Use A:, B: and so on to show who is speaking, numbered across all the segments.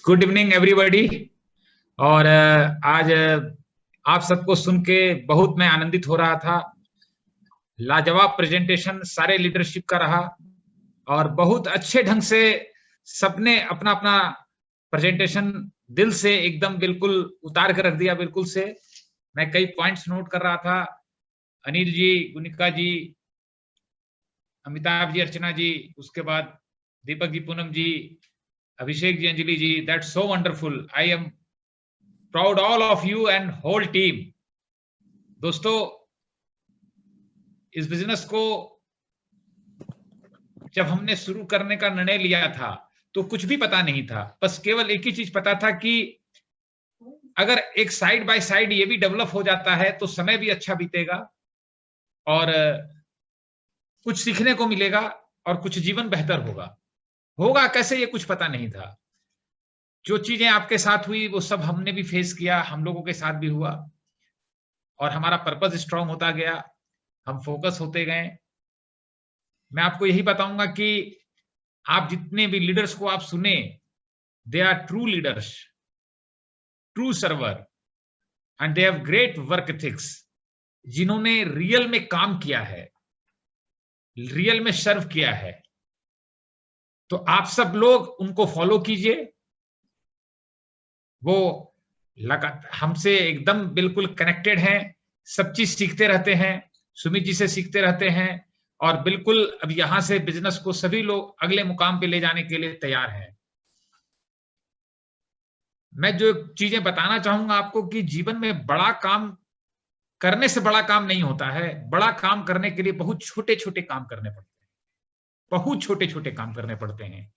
A: Good evening everybody. और आज आप सबको सुन के बहुत मैं आनंदित हो रहा था। लाजवाब प्रेजेंटेशन सारे लीडरशिप का रहा और बहुत अच्छे ढंग से सबने अपना अपना प्रेजेंटेशन दिल से एकदम बिल्कुल उतार कर रख दिया। बिल्कुल से मैं कई पॉइंट्स नोट कर रहा था। अनिल जी, गुनिका जी, अमिताभ जी, अर्चना जी, उसके बाद Deepak ji, Poonam ji, Abhishek ji, Anjali ji, that's so wonderful. I am proud all of you and whole team. दोस्तों, इस बिजनेस को जब हमने शुरू करने का निर्णय लिया था तो कुछ भी पता नहीं था। बस केवल एक ही चीज पता था कि अगर एक साइड बाय साइड ये भी डेवलप हो जाता है तो समय भी अच्छा बीतेगा और कुछ सीखने को मिलेगा और कुछ जीवन बेहतर होगा। होगा कैसे ये कुछ पता नहीं था। जो चीजें आपके साथ हुई वो सब हमने भी फेस किया, हम लोगों के साथ भी हुआ और हमारा पर्पस स्ट्रांग होता गया, हम फोकस होते गए। मैं आपको यही बताऊंगा कि आप जितने भी लीडर्स को आप सुने, they are true leaders, true server and they have great work ethics. जिन्होंने रियल में काम किया है, रियल में सर्व किया है, तो आप सब लोग उनको फॉलो कीजिए। वो हमसे एकदम बिल्कुल कनेक्टेड हैं, सब चीज सीखते रहते हैं, सुमित जी से सीखते रहते हैं और बिल्कुल अब यहां से बिजनेस को सभी लोग अगले मुकाम पे ले जाने के लिए तैयार हैं। मैं जो चीजें बताना चाहूंगा आपको कि जीवन में बड़ा काम करने से बड़ा काम नहीं होता है। बड़ा काम करने के लिए बहुत छोटे छोटे काम करने पड़ते हैं, बहुत छोटे छोटे काम करने पड़ते हैं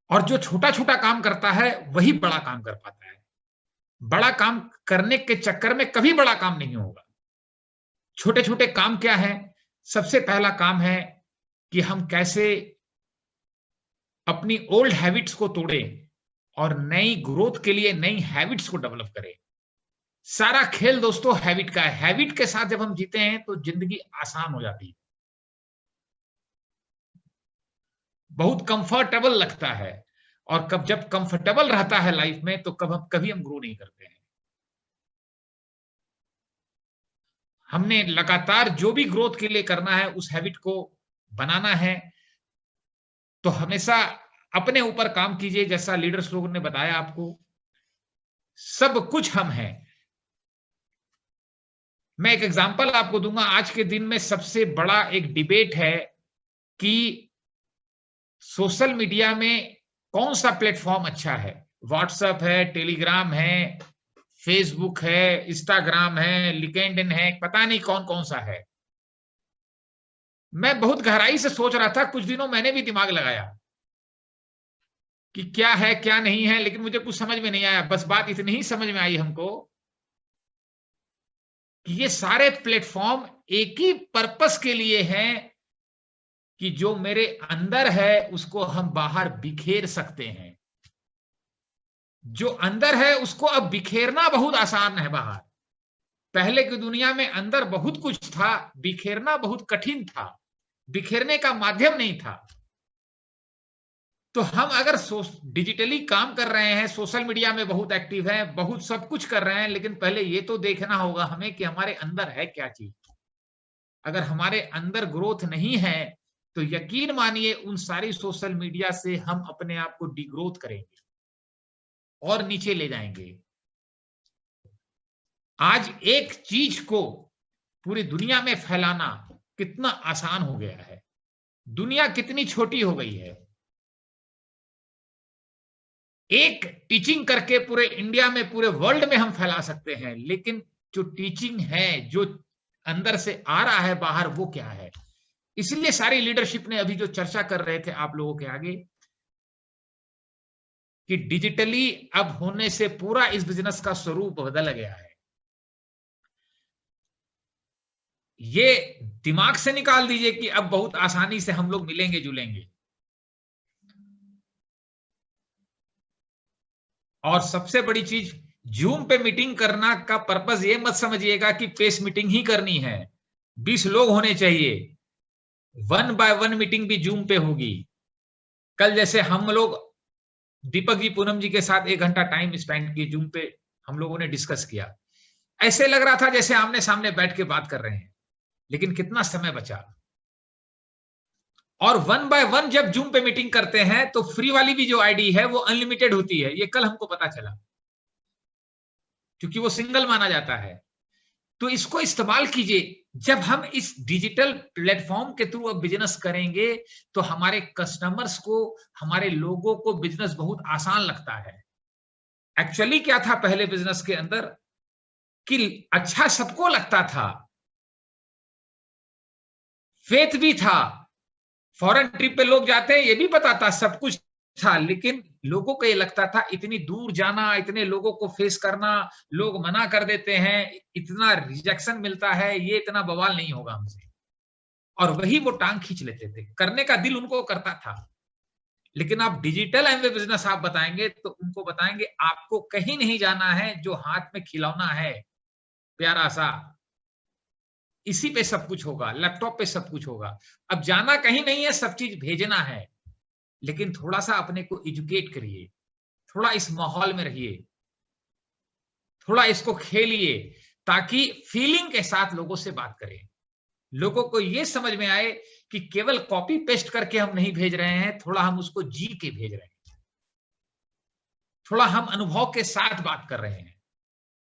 A: और जो छोटा छोटा काम करता है वही बड़ा काम कर पाता है। बड़ा काम करने के चक्कर में कभी बड़ा काम नहीं होगा। छोटे छोटे काम क्या है? सबसे पहला काम है कि हम कैसे अपनी ओल्ड हैबिट्स को तोड़ें और नई ग्रोथ के लिए नई हैबिट्स को डेवलप करें। सारा खेल दोस्तों हैबिट का है। हैबिट के साथ जब हम जीते हैं तो जिंदगी आसान हो जाती है, बहुत कंफर्टेबल लगता है और जब कंफर्टेबल रहता है लाइफ में तो कभी हम ग्रो नहीं करते हैं। हमने लगातार जो भी ग्रोथ के लिए करना है उस हैबिट को बनाना है, तो हमेशा अपने ऊपर काम कीजिए। जैसा लीडर्स लोगों ने बताया आपको, सब कुछ हम हैं। मैं एक एग्जांपल आपको दूंगा। आज के दिन में सबसे बड़ा एक डिबेट है कि सोशल मीडिया में कौन सा प्लेटफॉर्म अच्छा है। व्हाट्सएप है, टेलीग्राम है, फेसबुक है, इंस्टाग्राम है, लिंक्डइन है, पता नहीं कौन कौन सा है। मैं बहुत गहराई से सोच रहा था, कुछ दिनों मैंने भी दिमाग लगाया कि क्या है क्या नहीं है, लेकिन मुझे कुछ समझ में नहीं आया। बस बात इतनी ही समझ में आई हमको कि ये सारे प्लेटफॉर्म एक ही पर्पस के लिए हैं कि जो मेरे अंदर है उसको हम बाहर बिखेर सकते हैं। जो अंदर है उसको अब बिखेरना बहुत आसान है बाहर। पहले की दुनिया में अंदर बहुत कुछ था, बिखेरना बहुत कठिन था, बिखेरने का माध्यम नहीं था। तो हम अगर डिजिटली काम कर रहे हैं, सोशल मीडिया में बहुत एक्टिव हैं, बहुत सब कुछ कर रहे हैं, लेकिन पहले ये तो देखना होगा हमें कि हमारे अंदर है क्या चीज। अगर हमारे अंदर ग्रोथ नहीं है तो यकीन मानिए उन सारी सोशल मीडिया से हम अपने आप को डिग्रोथ करेंगे और नीचे ले जाएंगे। आज एक चीज को पूरी दुनिया में फैलाना कितना आसान हो गया है। दुनिया कितनी छोटी हो गई है। एक टीचिंग करके पूरे इंडिया में, पूरे वर्ल्ड में हम फैला सकते हैं, लेकिन जो टीचिंग है, जो अंदर से आ रहा है बाहर, वो क्या है। इसलिए सारी लीडरशिप ने अभी जो चर्चा कर रहे थे आप लोगों के आगे कि डिजिटली अब होने से पूरा इस बिजनेस का स्वरूप बदल गया है। ये दिमाग से निकाल दीजिए कि अब बहुत आसानी से हम लोग मिलेंगे जुलेंगे। और सबसे बड़ी चीज, जूम पे मीटिंग करना का पर्पस ये मत समझिएगा कि पेस मीटिंग ही करनी है। 20 लोग होने चाहिए, 1 बाय 1 मीटिंग भी जूम पे होगी। कल जैसे हम लोग दीपक जी, पूनम जी के साथ 1 घंटा टाइम स्पेंड किए, जूम पे हम लोगों ने डिस्कस किया। ऐसे लग रहा था जैसे आमने-सामने बैठ के बात कर रहे हैं, लेकिन कितना समय बचा। और वन बाय वन जब जूम पे मीटिंग करते हैं, तो फ्री वाली भी जो आईडी है, वो अनलिमिटेड होती है। ये कल हमको पता चला, क्योंकि वो सिंगल माना जाता है। तो इसको इस्तेमाल कीजिए। जब हम इस डिजिटल प्लेटफॉर्म के थ्रू अब बिजनेस करेंगे, तो हमारे कस्टमर्स को, हमारे लोगों को बिजनेस बहुत आसान लगता है। एक्चुअली क्या था पहले बिजनेस के अंदर, कि अच्छा सबको लगता था, फेथ भी था। फॉरेन ट्रिप पे लोग जाते हैं, ये भी पता था, सब कुछ था, लेकिन लोगों को ये लगता था इतनी दूर जाना, इतने लोगों को फेस करना, लोग मना कर देते हैं, इतना रिजेक्शन मिलता है, ये इतना बवाल नहीं होगा हमसे। और वही वो टांग खींच लेते थे, करने का दिल उनको करता था। लेकिन आप डिजिटल एमवे बिजनेस आप बताएंगे, तो उनको बताएंगे आपको कहीं नहीं जाना है, जो हाथ में खिलौना है प्यारा सा, इसी पे सब कुछ होगा, लैपटॉप पे सब कुछ होगा। अब जाना कहीं नहीं है, सब चीज भेजना है, लेकिन थोड़ा-सा अपने को एजुकेट करिए, थोड़ा इस माहौल में रहिए, थोड़ा इसको खेलिए, ताकि फीलिंग के साथ लोगों से बात करें। लोगों को ये समझ में आए कि केवल कॉपी पेस्ट करके हम नहीं भेज रहे हैं, थोड़ा हम उसको जी के भेज रहे हैं। थोड़ा हम अनुभव के साथ बात कर रहे हैं,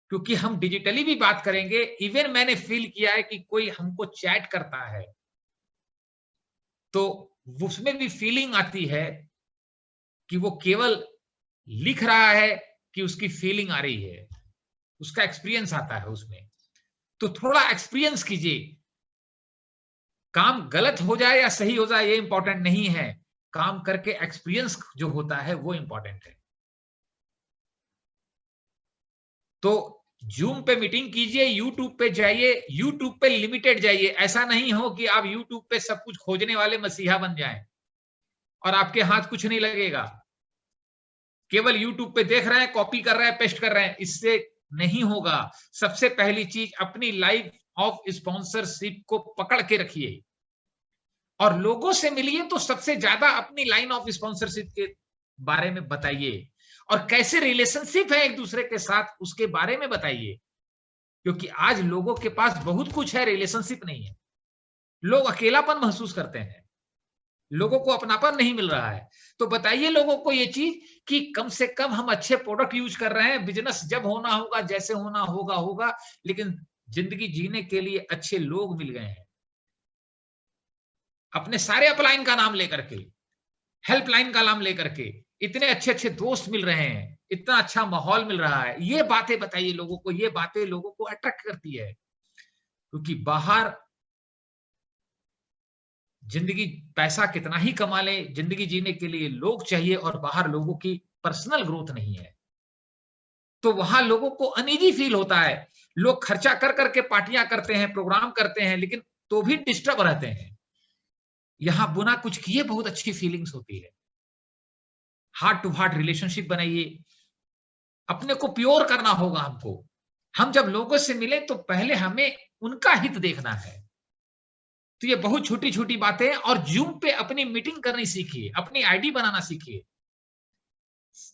A: क्योंकि हम डिजिटली भी बात करेंगे। इवन मैंने फील किया है कि कोई हमको चैट करता है, तो उसमें भी फीलिंग आती है कि वो केवल लिख रहा है कि उसकी फीलिंग आ रही है, उसका एक्सपीरियंस आता है उसमें। तो थोड़ा एक्सपीरियंस कीजिए। काम गलत हो जाए या सही हो जाए, ये इंपॉर्टेंट नहीं है। काम करके एक्सपीरियंस जो होता है वो इंपॉर्टेंट है। तो जूम पे मीटिंग कीजिए, यूट्यूब पे जाइए, यूट्यूब पे लिमिटेड जाइए। ऐसा नहीं हो कि आप यूट्यूब पे सब कुछ खोजने वाले मसीहा बन जाएं और आपके हाथ कुछ नहीं लगेगा। केवल यूट्यूब पे देख रहे हैं, कॉपी कर रहे हैं, पेस्ट कर रहे हैं, इससे नहीं होगा। सबसे पहली चीज, अपनी लाइफ ऑफ स्पॉन्सरशिप को पकड़ के रखिए और लोगों से मिलिए, तो सबसे ज्यादा अपनी लाइन ऑफ स्पॉन्सरशिप के बारे में बताइए और कैसे रिलेशनशिप है एक दूसरे के साथ, उसके बारे में बताइए। क्योंकि आज लोगों के पास बहुत कुछ है, रिलेशनशिप नहीं है। लोग अकेलापन महसूस करते हैं, लोगों को अपनापन नहीं मिल रहा है। तो बताइए लोगों को ये चीज कि कम से कम हम अच्छे प्रोडक्ट यूज कर रहे हैं, बिजनेस जब होना होगा, जैसे होना होगा होगा, लेकिन जिंदगी जीने के लिए अच्छे लोग मिल गए हैं। अपने सारे अपलाइन का नाम लेकर के, हेल्पलाइन का नाम लेकर के, इतने अच्छे अच्छे दोस्त मिल रहे हैं, इतना अच्छा माहौल मिल रहा है। ये बातें बताइए लोगों को, ये बातें लोगों को अट्रैक्ट करती है। क्योंकि बाहर जिंदगी, पैसा कितना ही कमा ले, जिंदगी जीने के लिए लोग चाहिए और बाहर लोगों की पर्सनल ग्रोथ नहीं है। तो वहां लोगों को अनईजी फील होता है। लोग खर्चा कर करके पार्टियां करते हैं, प्रोग्राम करते हैं, लेकिन तो भी डिस्टर्ब रहते हैं। यहां बिना कुछ किए बहुत अच्छी फीलिंग्स होती है। हार्ट टू हार्ट रिलेशनशिप बनाइए। अपने को प्योर करना होगा हमको। हम जब लोगों से मिले, तो पहले हमें उनका हित देखना है। तो ये बहुत छोटी-छोटी बातें हैं। और ज़ूम पे अपनी मीटिंग करनी सीखिए, अपनी आईडी बनाना सीखिए।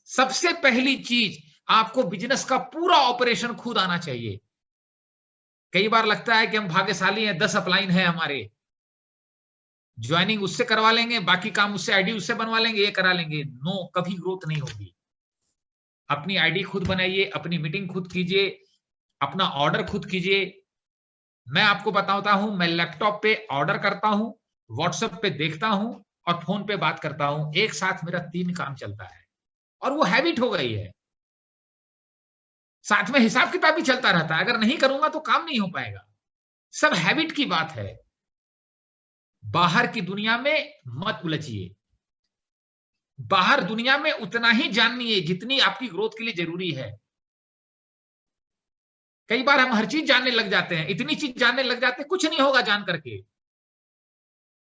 A: सबसे पहली चीज़, आपको बिज़नेस का पूरा ऑपरेशन खुद आना चाहिए। कई बार लगता है कि हम भाग्यशाली हैं, 10 अपलाइन हैं हमारे, जॉइनिंग उससे करवा लेंगे, बाकी काम उससे, आईडी उससे बनवा लेंगे, ये करा लेंगे। नो, कभी ग्रोथ नहीं होगी। अपनी आईडी खुद बनाइए, अपनी मीटिंग खुद कीजिए, अपना ऑर्डर खुद कीजिए। मैं आपको बताता हूं, मैं लैपटॉप पे ऑर्डर करता हूं, व्हाट्सएप पे देखता हूं और फोन पे बात करता हूं। एक साथ मेरा 3 काम चलता है और वो हैबिट हो गई है। साथ में हिसाब किताब भी चलता रहता है। अगर नहीं करूंगा तो काम नहीं हो पाएगा। सब हैबिट की बात है। बाहर की दुनिया में मत उलझिए। बाहर दुनिया में उतना ही जानिए जितनी आपकी ग्रोथ के लिए जरूरी है। कई बार हम हर चीज जानने लग जाते हैं, इतनी चीज जानने लग जाते हैं, कुछ नहीं होगा जान करके।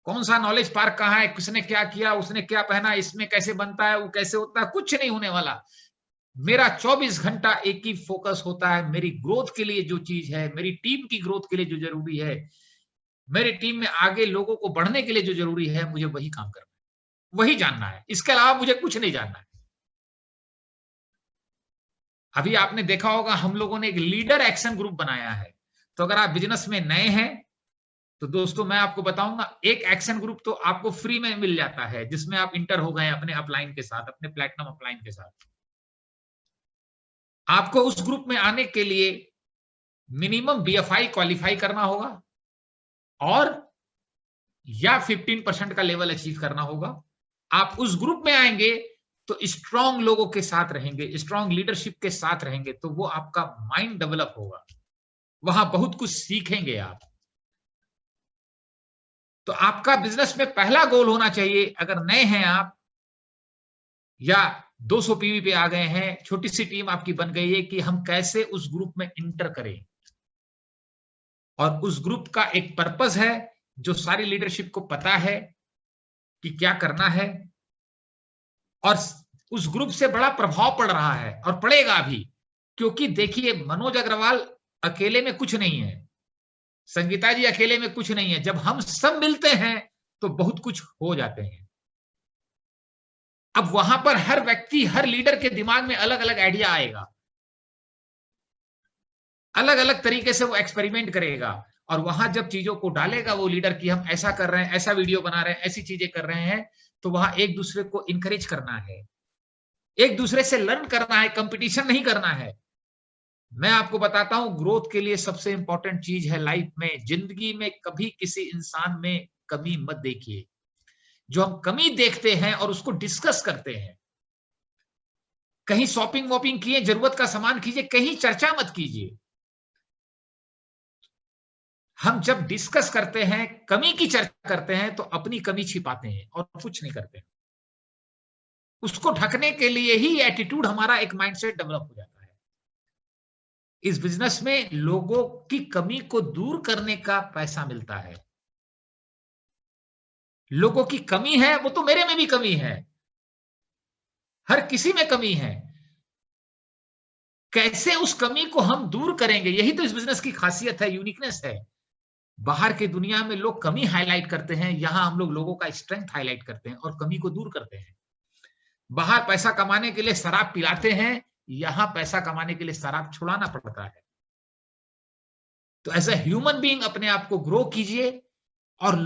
A: कौन सा नॉलेज पार्क कहाँ है, किसने क्या किया, उसने क्या पहना, इसमें कैसे बनता है, वो कैसे होता है, कुछ नहीं होने वाला। मेरा 24 घंटा एक ही फोकस होता है, मेरी ग्रोथ के लिए जो चीज है, मेरी टीम की ग्रोथ के लिए जो जरूरी है, मेरी टीम में आगे लोगों को बढ़ने के लिए जो जरूरी है, मुझे वही काम करना है, वही जानना है। इसके अलावा मुझे कुछ नहीं जानना है। अभी आपने देखा होगा हम लोगों ने एक लीडर एक्शन ग्रुप बनाया है। तो अगर आप बिजनेस में नए हैं तो दोस्तों मैं आपको बताऊंगा, एक एक्शन ग्रुप तो आपको फ्री में मिल जाता है, जिसमें आप इंटर हो गए अपने अपलाइन के साथ, अपने प्लेटिनम अपलाइन के साथ। आपको उस ग्रुप में आने के लिए मिनिमम बीएफआई क्वालिफाई करना होगा और या 15% का लेवल अचीव करना होगा। आप उस ग्रुप में आएंगे तो स्ट्रांग लोगों के साथ रहेंगे, स्ट्रांग लीडरशिप के साथ रहेंगे, तो वो आपका माइंड डेवलप होगा, वहां बहुत कुछ सीखेंगे आप। तो आपका बिजनेस में पहला गोल होना चाहिए, अगर नए हैं आप या 200 पीवी पे आ गए हैं, छोटी सी टीम आपकी बन गई है, कि हम कैसे उस ग्रुप में इंटर करें। और उस ग्रुप का एक पर्पस है जो सारी लीडरशिप को पता है कि क्या करना है, और उस ग्रुप से बड़ा प्रभाव पड़ रहा है और पड़ेगा भी। क्योंकि देखिए मनोज अग्रवाल अकेले में कुछ नहीं है, संगीता जी अकेले में कुछ नहीं है, जब हम सब मिलते हैं तो बहुत कुछ हो जाते हैं। अब वहां पर हर व्यक्ति, हर लीडर के दिमाग में अलग अलग आइडिया आएगा, अलग अलग तरीके से वो एक्सपेरिमेंट करेगा, और वहां जब चीजों को डालेगा वो लीडर की हम ऐसा कर रहे हैं, ऐसा वीडियो बना रहे हैं, ऐसी चीजें कर रहे हैं, तो वहां एक दूसरे को इंकरेज करना है, एक दूसरे से लर्न करना है, कंपटीशन नहीं करना है। मैं आपको बताता हूं, ग्रोथ के लिए सबसे इंपॉर्टेंट चीज है लाइफ में, जिंदगी में कभी किसी इंसान में कमी मत देखिए। जो हम कमी देखते हैं और उसको डिस्कस करते हैं, कहीं शॉपिंग वॉपिंग किए, जरूरत का सामान कीजिए, कहीं चर्चा मत कीजिए। हम जब डिस्कस करते हैं, कमी की चर्चा करते हैं, तो अपनी कमी छिपाते हैं और कुछ नहीं करते हैं। उसको ढकने के लिए ही एटीट्यूड हमारा एक माइंडसेट डेवलप हो जाता है। इस बिजनेस में लोगों की कमी को दूर करने का पैसा मिलता है। लोगों की कमी है, वो तो मेरे में भी कमी है, हर किसी में कमी है। कैसे उस कमी को हम दूर करेंगे, यही तो इस बिजनेस की खासियत है, यूनिकनेस है। बाहर की दुनिया में लोग कमी हाईलाइट करते हैं, यहां हम लोग लोगों का स्ट्रेंथ हाईलाइट करते हैं और कमी को दूर करते हैं। बाहर पैसा कमाने के लिए शराब पिलाते हैं, यहां पैसा कमाने के लिए शराब छुड़ाना पड़ता है। तो एज ए ह्यूमन बीइंग अपने आप को ग्रो कीजिए और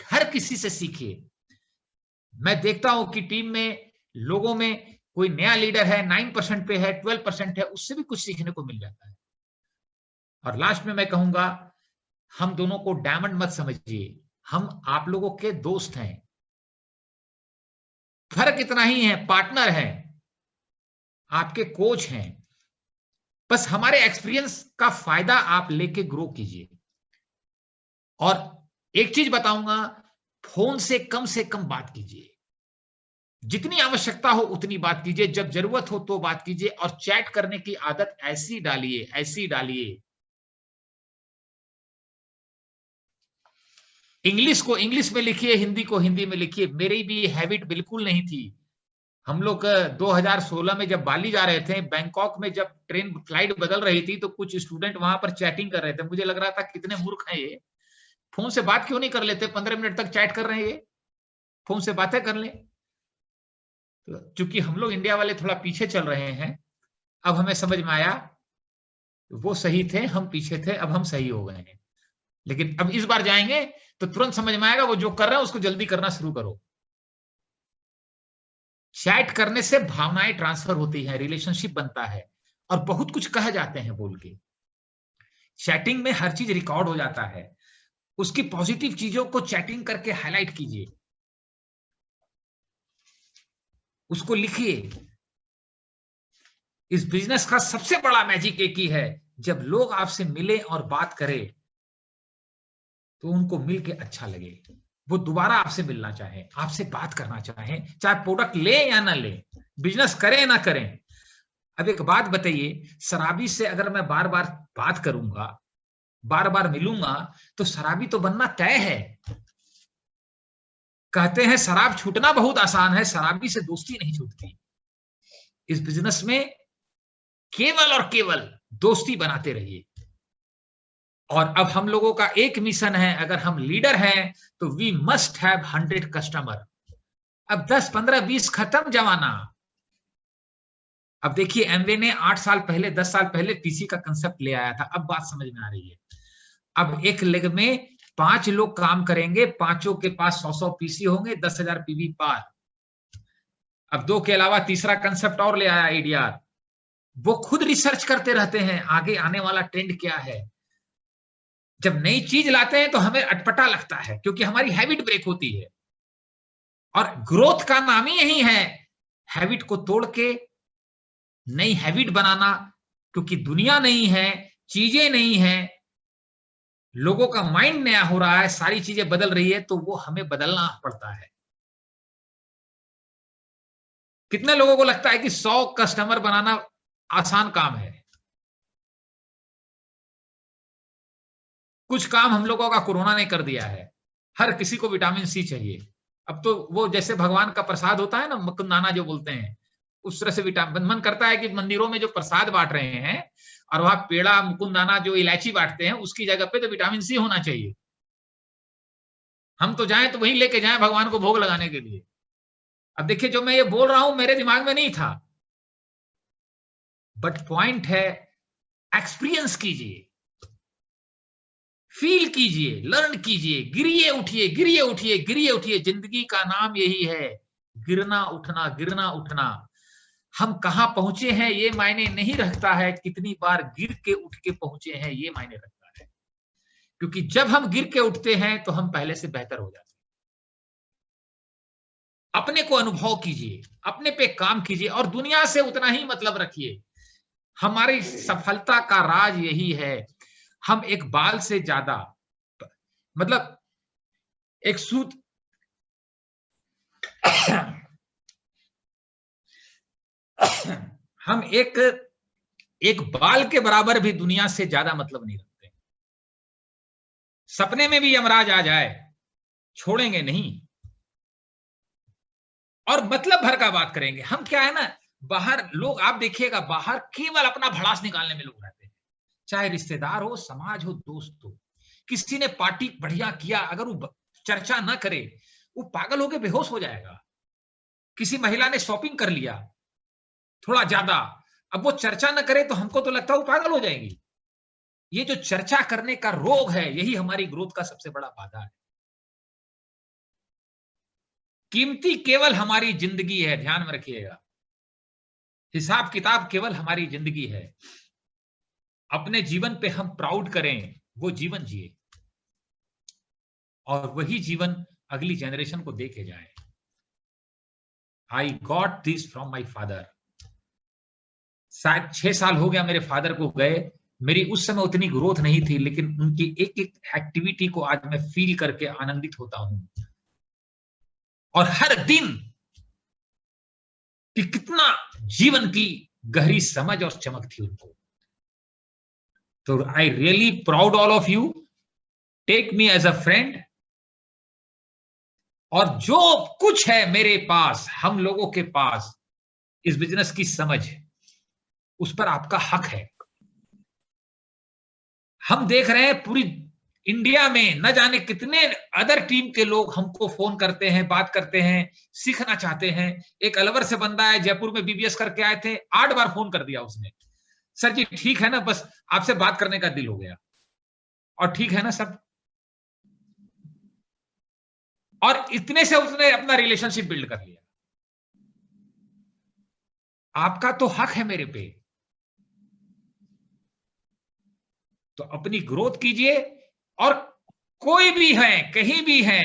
A: हर किसी से सीखिए। मैं देखता हूं कि टीम में, लोगों में कोई नया लीडर है, 9% पे है, 12% है, उससे भी कुछ सीखने को मिल जाता है। और लास्ट में मैं कहूंगा, हम दोनों को डायमंड मत समझिए, हम आप लोगों के दोस्त हैं। फर्क इतना ही है, पार्टनर हैं, आपके कोच हैं। बस हमारे एक्सपीरियंस का फायदा आप लेके ग्रो कीजिए। और एक चीज बताऊंगा, फोन से कम बात कीजिए। जितनी आवश्यकता हो उतनी बात कीजिए, जब जरूरत हो तो बात कीजिए। और चैट करने की आदत ऐसी डालिए, ऐसी डालिए, इंग्लिश को इंग्लिश में लिखिए, हिंदी को हिंदी में लिखिए। मेरी भी हैबिट बिल्कुल नहीं थी। हम लोग 2016 में जब बाली जा रहे थे, बैंकॉक में जब ट्रेन फ्लाइट बदल रही थी, तो कुछ स्टूडेंट वहां पर चैटिंग कर रहे थे। मुझे लग रहा था कितने मूर्ख हैं ये, फोन से बात क्यों नहीं कर लेते, 15 मिनट तक चैट कर रहे हैं ये, फोन से बातें कर लें। तो चूंकि हम लोग इंडिया वाले थोड़ा पीछे चल रहे हैं, अब हमें समझ में आया वो सही थे, हम पीछे थे, अब हम सही हो गए हैं। लेकिन अब इस बार जाएंगे तो तुरंत समझ में आएगा, वो जो कर रहे हैं उसको जल्दी करना शुरू करो। चैट करने से भावनाएं ट्रांसफर होती है, रिलेशनशिप बनता है, और बहुत कुछ कह जाते हैं बोल के। चैटिंग में हर चीज रिकॉर्ड हो जाता है, उसकी पॉजिटिव चीजों को चैटिंग करके हाईलाइट कीजिए, उसको लिखिए। इस बिजनेस का सबसे बड़ा मैजिक एक ही है, जब लोग आपसे मिले और बात करें तो उनको मिल के अच्छा लगे, वो दोबारा आपसे मिलना चाहे, आपसे बात करना चाहे, चाहे प्रोडक्ट ले या ना ले, बिजनेस करें ना करें। अब एक बात बताइए, शराबी से अगर मैं बार बार बात करूंगा, बार बार मिलूंगा, तो शराबी तो बनना तय है। कहते हैं शराब छूटना बहुत आसान है, शराबी से दोस्ती नहीं छूटती। इस बिजनेस में केवल और केवल दोस्ती बनाते रहिए। और अब हम लोगों का एक मिशन है, अगर हम लीडर हैं तो वी मस्ट हैव 100 कस्टमर। अब 10, 15, 20 खत्म जमाना। अब देखिए एमवे ने 8 साल पहले 10 साल पहले पीसी का कंसेप्ट ले आया था, अब बात समझ में आ रही है। अब एक लेग में 5 लोग काम करेंगे, पांचों के पास 100-100 पीसी होंगे, 10,000 पीवी पार। अब 2 के अलावा तीसरा कंसेप्ट और ले आया एडीआर, वो खुद रिसर्च करते रहते हैं आगे आने वाला ट्रेंड क्या है। जब नई चीज लाते हैं तो हमें अटपटा लगता है क्योंकि हमारी हैबिट ब्रेक होती है, और ग्रोथ का नाम ही यही है, हैबिट को तोड़ के नई हैबिट बनाना। क्योंकि दुनिया नहीं है, चीजें नहीं है, लोगों का माइंड नया हो रहा है, सारी चीजें बदल रही है, तो वो हमें बदलना पड़ता है। कितने लोगों को लगता है कि 100 कस्टमर बनाना आसान काम है? कुछ काम हम लोगों का कोरोना ने कर दिया है। हर किसी को विटामिन सी चाहिए। अब तो वो जैसे भगवान का प्रसाद होता है ना, मुकुंदाना जो बोलते हैं, उस तरह से विटामिन मन करता है कि मंदिरों में जो प्रसाद बांट रहे हैं और वहां पेड़ा मुकुंदाना जो इलायची बांटते हैं, उसकी जगह पे तो विटामिन सी होना चाहिए। हम तो जाएं तो वहीं लेके जाएं भगवान को भोग लगाने के लिए। अब देखिए जो मैं ये बोल रहा हूं मेरे दिमाग में नहीं था, बट पॉइंट है एक्सपीरियंस कीजिए, फील कीजिए, लर्न कीजिए, गिरिए उठिए, गिरिए उठिए, गिरिए उठिए। जिंदगी का नाम यही है, गिरना उठना, गिरना उठना। हम कहां पहुंचे हैं ये मायने नहीं रखता है, कितनी बार गिर के उठ के पहुंचे हैं ये मायने रखता है। क्योंकि जब हम गिर के उठते हैं तो हम पहले से बेहतर हो जाते हैं। अपने को अनुभव कीजिए, अपने पे काम कीजिए और दुनिया से उतना ही मतलब रखिए। हमारी सफलता का राज यही है, हम एक बाल से ज्यादा, मतलब एक सूत हम एक बाल के बराबर भी दुनिया से ज्यादा मतलब नहीं रखते। सपने में भी यमराज आ जाए छोड़ेंगे नहीं, और मतलब भर का बात करेंगे। हम क्या है ना, बाहर लोग आप देखिएगा, बाहर केवल अपना भड़ास निकालने में लोग रहते हैं, चाहे रिश्तेदार हो, समाज हो, दोस्त हो। किसी ने पार्टी बढ़िया किया, अगर वो चर्चा ना करे वो पागल होकर बेहोश हो जाएगा। किसी महिला ने शॉपिंग कर लिया थोड़ा ज्यादा, अब वो चर्चा न करे तो हमको तो लगता है वो पागल हो जाएंगी। ये जो चर्चा करने का रोग है, यही हमारी ग्रोथ का सबसे बड़ा बाधा है। कीमती केवल हमारी जिंदगी है, ध्यान में रखिएगा। हिसाब किताब केवल हमारी जिंदगी है। अपने जीवन पे हम प्राउड करें, वो जीवन जिए और वही जीवन अगली जनरेशन को दे के जाए। I got this from my father. शायद 6 साल हो गया मेरे फादर को गए, मेरी उस समय उतनी ग्रोथ नहीं थी, लेकिन उनकी एक एक एक्टिविटी को आज मैं फील करके आनंदित होता हूं। और हर दिन कि कितना जीवन की गहरी समझ और चमक थी उनको। तो I really proud all of you, take me as a friend. और जो कुछ है मेरे पास, हम लोगों के पास, इस बिजनेस की समझ, उस पर आपका हक है। हम देख रहे हैं पूरी इंडिया में न जाने कितने अदर टीम के लोग हमको फोन करते हैं, बात करते हैं, सीखना चाहते हैं। एक अलवर से बंदा है, जयपुर में बीबीएस करके आए थे, 8 बार फोन कर दिया उसने, सर जी ठीक है ना, बस आपसे बात करने का दिल हो गया, और ठीक है ना सब। और इतने से उसने अपना रिलेशनशिप बिल्ड कर लिया। आपका तो हक है मेरे पे। तो अपनी ग्रोथ कीजिए, और कोई भी है, कहीं भी है,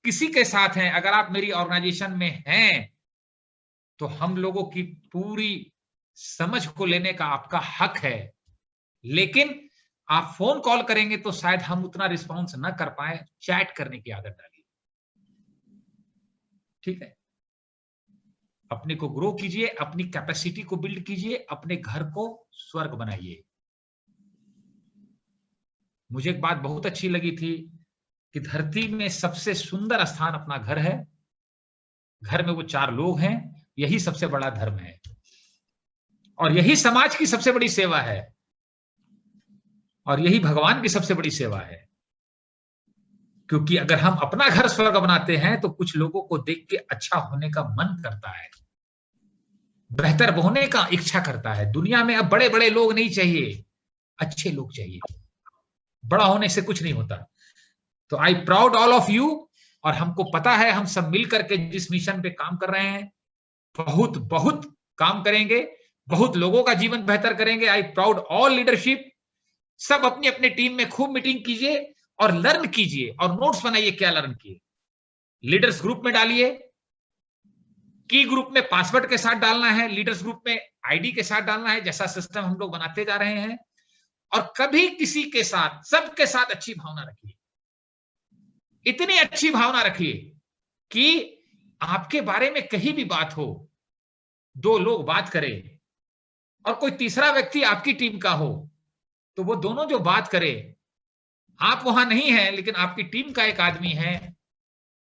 A: किसी के साथ हैं, अगर आप मेरी ऑर्गेनाइजेशन में हैं तो हम लोगों की पूरी समझ को लेने का आपका हक है। लेकिन आप फोन कॉल करेंगे तो शायद हम उतना रिस्पॉन्स ना कर पाए, चैट करने की आदत डालिए, ठीक है। अपने को ग्रो कीजिए, अपनी कैपेसिटी को बिल्ड कीजिए, अपने घर को स्वर्ग बनाइए। मुझे एक बात बहुत अच्छी लगी थी कि धरती में सबसे सुंदर स्थान अपना घर है। घर में वो 4 लोग हैं, यही सबसे बड़ा धर्म है, और यही समाज की सबसे बड़ी सेवा है, और यही भगवान की सबसे बड़ी सेवा है। क्योंकि अगर हम अपना घर स्वर्ग बनाते हैं तो कुछ लोगों को देख के अच्छा होने का मन करता है। बेहतर होने का इच्छा करता है। दुनिया में अब बड़े बड़े लोग नहीं चाहिए, अच्छे लोग चाहिए। बड़ा होने से कुछ नहीं होता। तो आई प्राउड ऑल ऑफ यू। और हमको पता है हम सब मिल करके जिस मिशन पे काम कर रहे हैं, बहुत बहुत काम करेंगे, बहुत लोगों का जीवन बेहतर करेंगे। आई प्राउड ऑल लीडरशिप। सब अपनी अपनी टीम में खूब मीटिंग कीजिए और लर्न कीजिए और नोट्स बनाइए क्या लर्न किए। लीडर्स ग्रुप में डालिए, की ग्रुप में पासवर्ड के साथ डालना है, लीडर्स ग्रुप में आईडी के साथ डालना है, जैसा सिस्टम हम लोग बनाते जा रहे हैं। और कभी किसी के साथ, सबके साथ अच्छी भावना रखिए, इतनी अच्छी भावना रखिए कि आपके बारे में कहीं भी बात हो, दो लोग बात करें और कोई तीसरा व्यक्ति आपकी टीम का हो, तो वो दोनों जो बात करे, आप वहां नहीं है लेकिन आपकी टीम का एक आदमी है,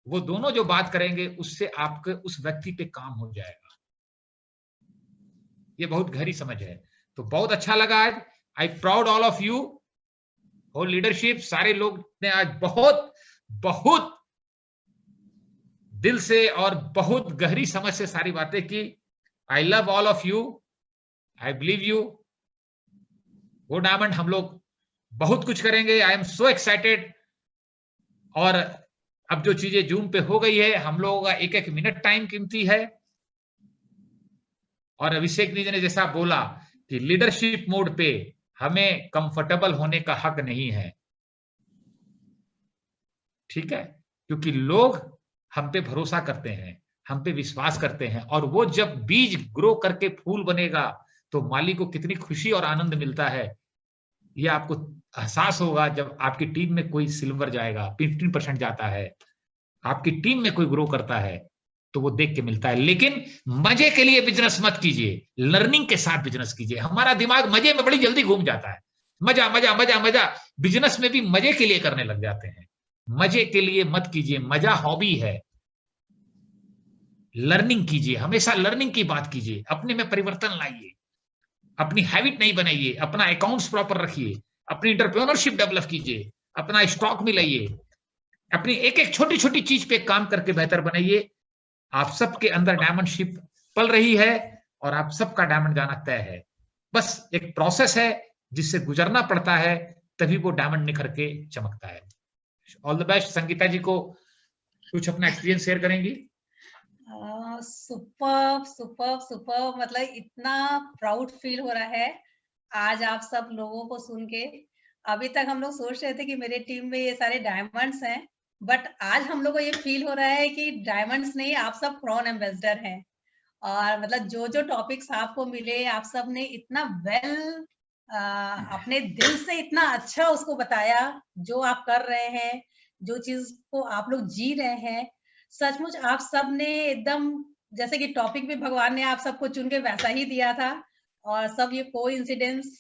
A: वो दोनों जो बात करेंगे उससे आपके उस व्यक्ति पे काम हो जाएगा। ये बहुत गहरी समझ है। तो बहुत अच्छा लगा आज। I proud all of you, whole leadership. सारे लोग ने आज बहुत बहुत दिल से और बहुत गहरी समझ से सारी बातें की। I love all of you, I believe you. वो डायमंड हम लोग बहुत कुछ करेंगे। I am so excited. और अब जो चीजें जूम पे हो गई है, हम लोगों का एक एक मिनट टाइम कीमती है। और अभिषेक जी ने जैसा बोला कि लीडरशिप मोड पे हमें कंफर्टेबल होने का हक नहीं है, ठीक है, क्योंकि लोग हम पे भरोसा करते हैं, हम पे विश्वास करते हैं। और वो जब बीज ग्रो करके फूल बनेगा तो माली को कितनी खुशी और आनंद मिलता है, ये आपको एहसास होगा जब आपकी टीम में कोई सिल्वर जाएगा, 15% जाता है, आपकी टीम में कोई ग्रो करता है, तो वो देख के मिलता है। लेकिन मजे के लिए बिजनेस मत कीजिए, लर्निंग के साथ बिजनेस कीजिए। हमारा दिमाग मजे में बड़ी जल्दी घूम जाता है, मजा मजा मजा मजा। बिजनेस में भी मजे के लिए करने लग जाते हैं। मजे के लिए मत कीजिए, मजा हॉबी है। लर्निंग कीजिए, हमेशा लर्निंग की बात कीजिए, अपने में परिवर्तन लाइए, अपनी हैबिट नहीं बनाइए, अपना अकाउंट्स प्रॉपर रखिए, अपनी इंटरप्रेन्योरशिप डेवलप कीजिए, अपना स्टॉक मिलाइए, अपनी एक एक छोटी छोटी चीज पे काम करके बेहतर बनाइए। आप सबके अंदर डायमंडशिप पल रही है और आप सबका डायमंड जाना तय है। बस एक प्रोसेस है जिससे गुजरना पड़ता है, तभी वो डायमंड निखर के चमकता है। All the best. Sangeeta ji को कुछ अपना एक्सपीरियंस शेयर करेंगी।
B: सुपर सुपर सुपर, मतलब इतना प्राउड फील हो रहा है आज आप सब लोगों को सुन के। अभी तक हम लोग सोच रहे थे कि मेरे टीम में ये सारे डायमंड्स हैं, बट आज हम लोग को ये फील हो रहा है कि डायमंड्स नहीं, आप सब क्राउन एम्बेसडर हैं। और मतलब जो जो टॉपिक्स आपको मिले, आप सब ने इतना वेल अपने दिल से इतना अच्छा उसको बताया, जो आप कर रहे हैं, जो चीज को आप लोग जी रहे हैं। सचमुच आप सब ने एकदम, जैसे कि टॉपिक भी भगवान ने आप सबको चुन के वैसा ही दिया था, और सब ये कोइंसिडेंस।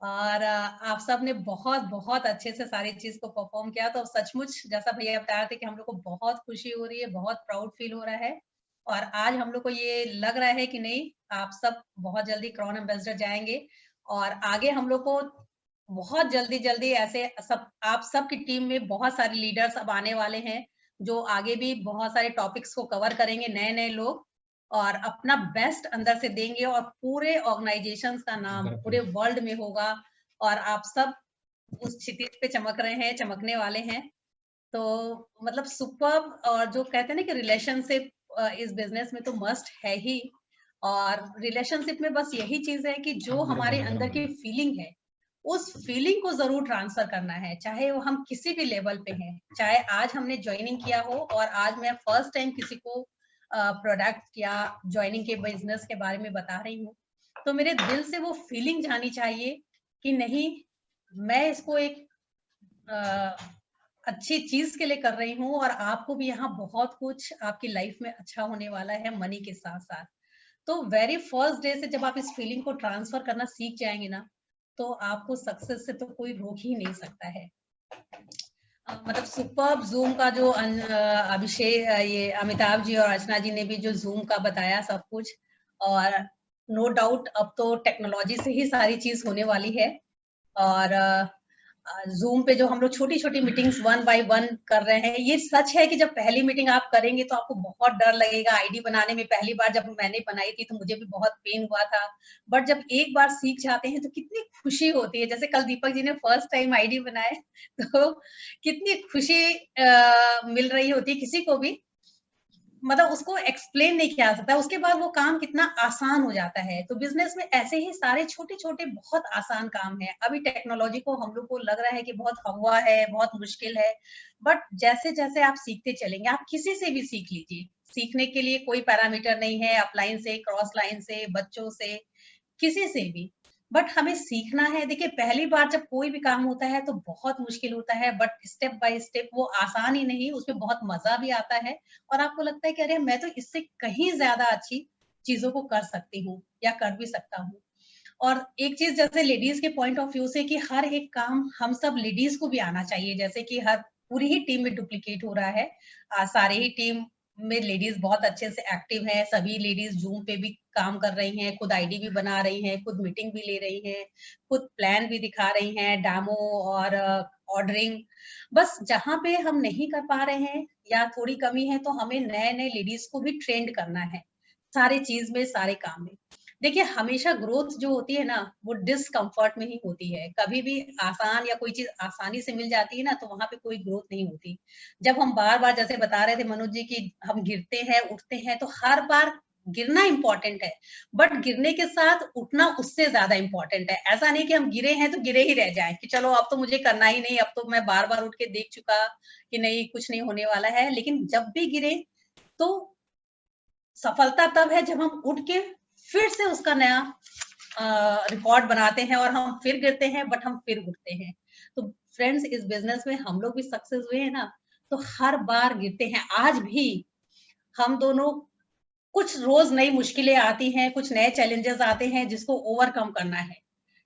B: और आप सब ने बहुत बहुत अच्छे से सारी चीज को परफॉर्म किया। तो सचमुच जैसा भैया बता रहे थे कि हम लोग को बहुत खुशी हो रही है, बहुत प्राउड फील हो रहा है। और आज हम लोग को ये लग रहा है कि नहीं, आप सब बहुत जल्दी क्राउन एम्बेसडर जाएंगे। और आगे हम लोग को बहुत जल्दी जल्दी ऐसे सब, आप सब की टीम में बहुत सारे लीडर्स अब आने वाले हैं, जो आगे भी बहुत सारे टॉपिक्स को कवर करेंगे, नए नए लोग, और अपना बेस्ट अंदर से देंगे, और पूरे ऑर्गेनाइजेशन का नाम पूरे वर्ल्ड में होगा। और आप सब उस क्षितिज पे चमक रहे हैं, चमकने वाले हैं। तो मतलब सुपर। और जो कहते हैं ना कि रिलेशनशिप इस बिजनेस में तो मस्ट है ही। और रिलेशनशिप में बस यही चीज है कि जो हमारे अंदर की फीलिंग है, उस फीलिंग को जरूर ट्रांसफर करना है, चाहे वो हम किसी भी लेवल पे हैं। चाहे आज हमने ज्वाइनिंग किया हो और आज मैं फर्स्ट टाइम किसी को प्रोडक्ट या ज्वाइनिंग के बिजनेस के बारे में बता रही हूँ, तो मेरे दिल से वो फीलिंग जानी चाहिए कि नहीं, मैं इसको एक अच्छी चीज के लिए कर रही हूँ, और आपको भी यहाँ बहुत कुछ आपकी लाइफ में अच्छा होने वाला है मनी के साथ साथ। तो वेरी फर्स्ट डे से जब आप इस फीलिंग को ट्रांसफर करना सीख जाएंगे ना, तो आपको सक्सेस से तो कोई रोक ही नहीं सकता है। मतलब सुपर जूम का जो अभिषेक, ये अमिताभ जी और अर्चना जी ने भी जो जूम का बताया सब कुछ, और नो डाउट अब तो टेक्नोलॉजी से ही सारी चीज होने वाली है। और जूम पे जो हम लोग छोटी छोटी मीटिंग्स 1 बाय 1 कर रहे हैं, ये सच है कि जब पहली मीटिंग आप करेंगे तो आपको बहुत डर लगेगा। आईडी बनाने में पहली बार जब मैंने बनाई थी तो मुझे भी बहुत पेन हुआ था, बट जब एक बार सीख जाते हैं तो कितनी खुशी होती है। जैसे कल दीपक जी ने फर्स्ट टाइम आईडी बनाए तो कितनी खुशी मिल रही होती है किसी को भी, मतलब उसको एक्सप्लेन नहीं किया जा सकता। उसके बाद वो काम कितना आसान हो जाता है। तो बिजनेस में ऐसे ही सारे छोटे-छोटे बहुत आसान काम हैं। अभी टेक्नोलॉजी को हम लोग को लग रहा है कि बहुत हवा है, बहुत मुश्किल है, बट जैसे-जैसे आप सीखते चलेंगे, आप किसी से भी सीख लीजिए। सीखने के लिए कोई पैरामीटर नहीं है, अपलाइन से, क्रॉस लाइन से, बच्चों से, किसी से भी। बट हमें सीखना है। देखिए पहली बार जब कोई भी काम होता है तो बहुत मुश्किल होता है, बट स्टेप बाय स्टेप वो आसान ही नहीं, उसमें बहुत मजा भी आता है और आपको लगता है कि अरे मैं तो इससे कहीं ज्यादा अच्छी चीजों को कर सकती हूँ या कर भी सकता हूँ। और एक चीज जैसे लेडीज के पॉइंट ऑफ व्यू से कि हर एक काम हम सब लेडीज को भी आना चाहिए। जैसे कि हर पूरी ही टीम में डुप्लीकेट हो रहा है, सारे ही टीम में लेडीज बहुत अच्छे से एक्टिव हैं। सभी लेडीज जूम पे भी काम कर रही हैं, खुद आईडी भी बना रही हैं, खुद मीटिंग भी ले रही हैं, खुद प्लान भी दिखा रही हैं, डेमो और ऑर्डरिंग। बस जहाँ पे हम नहीं कर पा रहे हैं या थोड़ी कमी है तो हमें नए नए लेडीज को भी ट्रेंड करना है सारे चीज में, सारे काम में। देखिए हमेशा ग्रोथ जो होती है ना वो डिस्कम्फर्ट में ही होती है। कभी भी आसान या कोई चीज आसानी से मिल जाती है ना तो वहां पे कोई ग्रोथ नहीं होती। जब हम बार बार जैसे बता रहे थे मनोज जी कि हम गिरते हैं उठते हैं, तो हर बार गिरना इंपॉर्टेंट है, बट गिरने के साथ उठना उससे ज्यादा इंपॉर्टेंट है। ऐसा नहीं कि हम गिरे हैं तो गिरे ही रह जाएं कि चलो अब तो मुझे करना ही नहीं, अब तो मैं बार बार उठ के देख चुका कि नहीं कुछ नहीं होने वाला है। लेकिन जब भी गिरे तो सफलता तब है जब हम उठ के फिर से उसका नया रिकॉर्ड बनाते हैं और हम फिर गिरते हैं बट हम फिर उठते हैं। तो फ्रेंड्स इस बिजनेस में हम लोग भी सक्सेस हुए हैं ना, तो हर बार गिरते हैं। आज भी हम दोनों कुछ रोज नई मुश्किलें आती हैं, कुछ नए चैलेंजेस आते हैं जिसको ओवरकम करना है,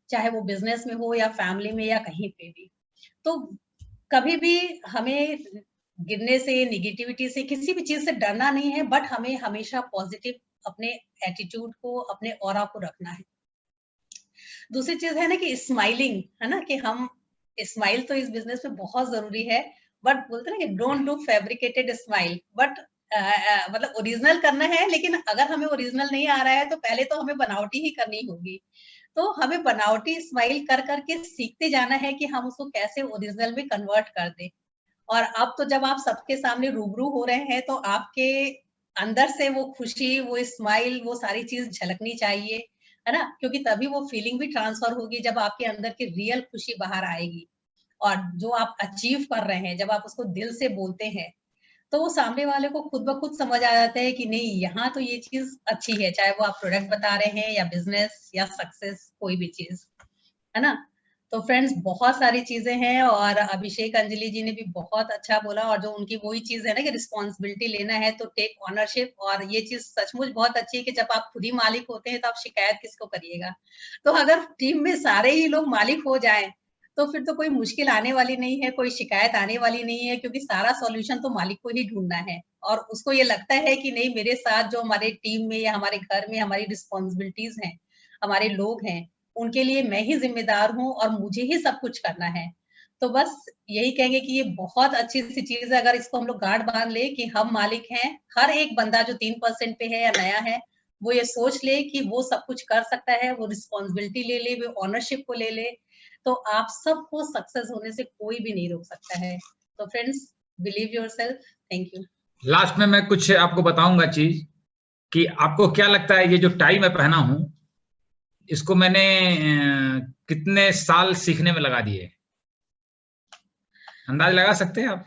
B: चाहे वो बिजनेस में हो या फैमिली में या कहीं पे भी। तो कभी भी हमें गिरने से, नेगेटिविटी से, किसी भी चीज से डरना नहीं है, बट हमें हमेशा पॉजिटिव अपने एटीट्यूड को, अपने ऑरा को रखना है। दूसरी चीज है ना कि स्माइलिंग, है ना कि हम स्माइल तो इस बिजनेस में बहुत जरूरी है, बट बोलते हैं ना कि don't do fabricated smile, but मतलब ओरिजिनल करना है। लेकिन अगर हमें ओरिजिनल नहीं आ रहा है तो पहले तो हमें बनावटी ही करनी होगी। तो हमें बनावटी स्माइल कर करके सीखते जाना है कि हम उसको कैसे ओरिजिनल में कन्वर्ट कर दें। और अब तो जब आप सबके सामने रूबरू हो रहे हैं तो आपके अंदर से वो खुशी, वो स्माइल, वो सारी चीज झलकनी चाहिए, है ना? क्योंकि तभी वो फीलिंग भी ट्रांसफर होगी जब आपके अंदर की रियल खुशी बाहर आएगी। और जो आप अचीव कर रहे हैं, जब आप उसको दिल से बोलते हैं, तो वो सामने वाले को खुद ब खुद समझ आ जाता है कि नहीं यहाँ तो ये चीज अच्छी है, चाहे वो आप प्रोडक्ट बता रहे हैं या बिजनेस या सक्सेस, कोई भी चीज, है ना? तो फ्रेंड्स बहुत सारी चीजें हैं और अभिषेक अंजलि जी ने भी बहुत अच्छा बोला। और जो उनकी वही चीज है ना कि रिस्पॉन्सिबिलिटी लेना है तो टेक ऑनरशिप, और ये चीज सचमुच बहुत अच्छी है कि जब आप खुद ही मालिक होते हैं तो आप शिकायत किसको करिएगा। तो अगर टीम में सारे ही लोग मालिक हो जाएं तो फिर तो कोई मुश्किल आने वाली नहीं है, कोई शिकायत आने वाली नहीं है, क्योंकि सारा सॉल्यूशन तो मालिक को ही ढूंढना है। और उसको ये लगता है कि नहीं मेरे साथ जो हमारे टीम में या हमारे घर में हमारी रिस्पॉन्सिबिलिटीज हैं, हमारे लोग हैं, उनके लिए मैं ही जिम्मेदार हूँ और मुझे ही सब कुछ करना है। तो बस यही कहेंगे कि ये बहुत अच्छी सी चीज है अगर इसको हम लोग गांठ बांध ले कि हम मालिक हैं। हर एक बंदा जो 3% पे है या नया है वो ये सोच ले कि वो सब कुछ कर सकता है, वो रिस्पॉन्सिबिलिटी ले ले, वो ऑनरशिप को ले ले, तो आप सबको सक्सेस होने से कोई भी नहीं रोक सकता है। तो friends believe yourself. Thank you.
A: Last में मैं कुछ आपको बताऊंगा चीज कि आपको क्या लगता है ये जो टाई मैं पहना हूं इसको मैंने कितने साल सीखने में लगा दिए, अंदाज लगा सकते हैं आप?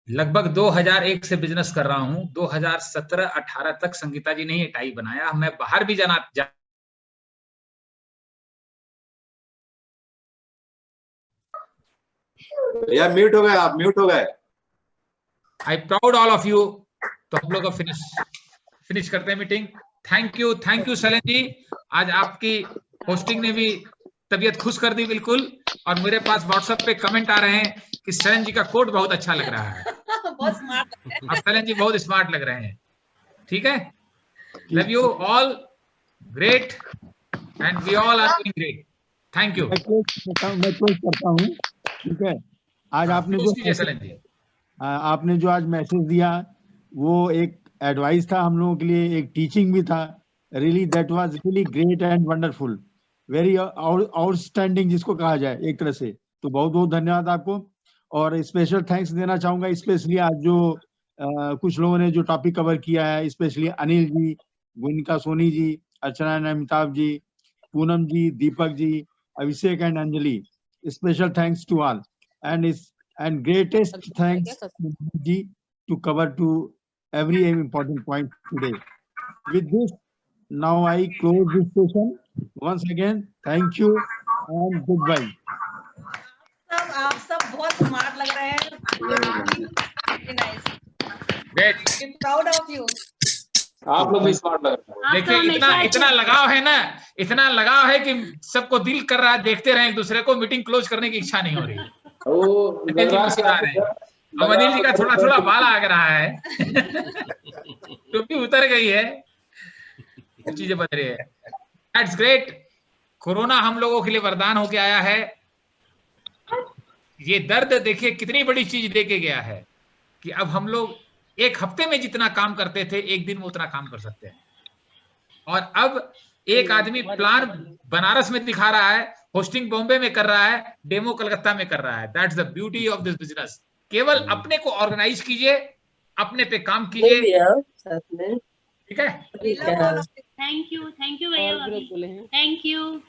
A: लगभग 2001 से बिजनेस कर रहा हूं। 2017-18 तक संगीता जी ने ये टाई बनाया। मैं बाहर भी जाना
C: यार म्यूट हो गए, आप म्यूट हो गए।
A: आई प्राउड ऑल ऑफ यू। तो हम लोग फिनिश करते हैं मीटिंग। थैंक यू सैलन जी। आज आपकी होस्टिंग ने भी तबीयत खुश कर दी बिल्कुल। और मेरे पास व्हाट्सएप पे कमेंट आ रहे हैं कि सैलन जी का कोड बहुत अच्छा लग रहा है।
B: बहुत स्मार्ट है।
A: और सैलन जी बहुत स्मार्ट लग रहे हैं। ठीक है, love you all, great, and we all are doing great. Thank you.
D: मैं क्लोज करता हूँ, ठीक है। आज आपने जो आज मैसेज दिया वो एक एडवाइस था हम लोगों के लिए, एक टीचिंग भी था। Really that was really great and wonderful, very outstanding जिसको कहा जाए एक तरह से। तो बहुत बहुत धन्यवाद आपको, और स्पेशल थैंक्स देना चाहूंगा स्पेशली आज जो कुछ लोगों ने जो टॉपिक कवर किया है, specially Anil ji, Gunika Soni ji, Archana and Amitabh ji, Poonam ji, Deepak ji, Abhishek and Anjali. Special thanks to all, and greatest thanks ji to cover to every important point today. With this, now I close this session. Once again, thank you and goodbye.
B: आप सब बहुत smart लग रहे हैं। Nice,
A: great,
B: proud of you.
C: आप लोग भी smart लग रहे हैं।
A: देखिए इतना लगाव है ना, इतना लगाव है कि सबको दिल कर रहा है देखते रहे एक दूसरे को, मीटिंग क्लोज करने की इच्छा नहीं हो रही है।
C: वो
A: अनिल जी मुस्कुरा रहे हैं, अब अनिल जी का थोड़ा थोड़ा बाल आ रहा है टोपी उतर गई है, चीजें बदल रही है। That's great. कोरोना हम लोगों के लिए वरदान होके आया है। ये दर्द देखिए कितनी बड़ी चीज देके गया है कि अब हम लोग एक हफ्ते में जितना काम करते थे एक दिन में उतना काम कर सकते हैं। और अब एक आदमी प्लान बनारस में दिखा रहा है, होस्टिंग बॉम्बे में कर रहा है, डेमो कलकत्ता में कर रहा है। That's the beauty of this business. केवल अपने को ऑर्गेनाइज कीजिए, अपने पे काम कीजिए, ठीक है।
E: थैंक यू भैया, थैंक यू।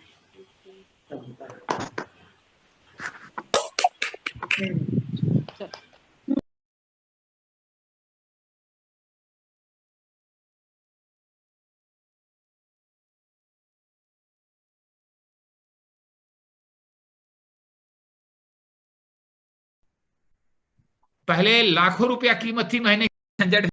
A: पहले लाखों रुपया कीमत थी महीने की झंझट